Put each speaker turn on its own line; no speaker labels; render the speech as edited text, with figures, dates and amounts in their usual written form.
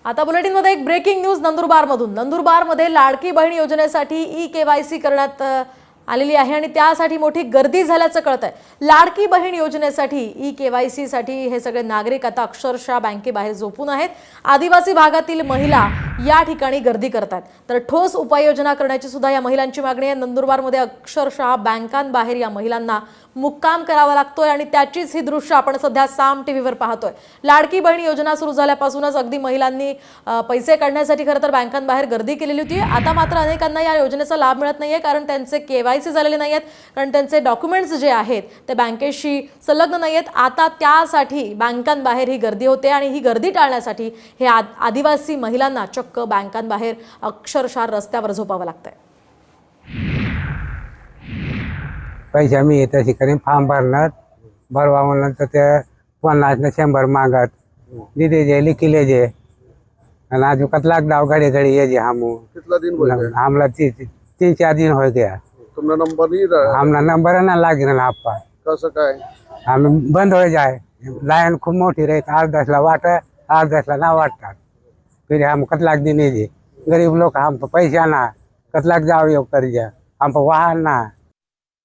आता बुलेटिनमध्ये एक breaking news नंदुरबारमधून। नंदुरबारमध्ये लाडकी बहीण योजनेसाठी ई-केवायसी करण्यात आलेली आहे आणि त्यासाठी मोठी गर्दी झाल्याचं कळतंय। लाडकी बहीण योजनेसाठी ई-केवायसी साठी हे सगळे नागरिक आता अक्षरशः बँकेबाहेर झोपून आहेत। आदिवासी भागातील महिला या ठिकाणी गर्दी करतात, तर ठोस उपाययोजना करण्याची सुद्धा या महिलांची मागणी आहे। नंदुरबारमध्ये अक्षरशः बँकांबाहेर या महिलांना मुक्काम करावा लागतोय आणि त्याचीच ही दृश्य आपण सध्या साम टीव्हीवर पाहतोय। लाडकी बहीण योजना सुरू झाल्यापासूनच अगदी महिलांनी पैसे काढण्यासाठी खरं तर बँकांबाहेर गर्दी केलेली होती। आता मात्र अनेकांना या योजनेचा लाभ मिळत नाहीये, कारण त्यांचे केवायसी झालेले नाहीयेत, कारण त्यांचे डॉक्युमेंट्स जे आहेत ते बँकेशी संलग्न नाहीयेत। आता त्यासाठी बँकांबाहेर ही गर्दी होते आणि ही गर्दी टाळण्यासाठी हे आदिवासी महिलांना चक्क बँकांबाहेर अक्षरशः रस्त्यावर झोपावं लागतंय।
पैसे मी येत्या ठिकाणी फॉर्म भरणार, भरवा म्हणलं तर ते 50 ने 100 मागत दीदी जे लिखिले जे आणि अजुकत लाख दाव घड़ी ये जे
कितना दिन हो गया?
हमला 3-4 दिन हो गया।
तुमने नंबर नहीं रहा?
हमला नंबर ना लागे ना आपका
कसं काय?
हम बंद हो जाए, लाइन खूप मोठी रही 8-10 ला वाट 8-10 ला ना वाटतात, फिर हम कतलाक दिन जे गरीब लोग हम पैसा ना कतलाक जाओ कर्जा हम वाहन ना